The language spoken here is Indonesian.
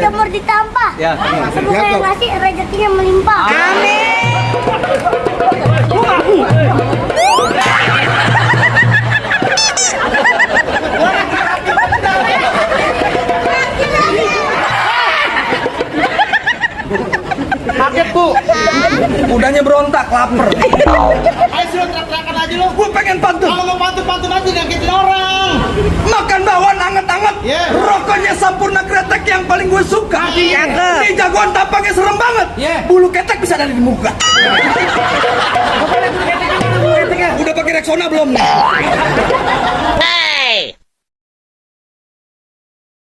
Jemur ditampah. Ya. Sebelum saya ngasih rezekinya melimpah. Kaget Bu. Kudanya berontak, lapar. Ayo suruh teriak-teriakan aja lu. Gue pengen pantun. Kalau mau pantun-pantun aja ngagetin orang. Makan bakwan anget-anget. Yeah. Rokoknya Sampurna Kretek yang paling gue suka. Ini jagoan tampangnya serem banget. Yeah. Bulu ketek bisa dari di muka. Udah pakai Rexona belum nih?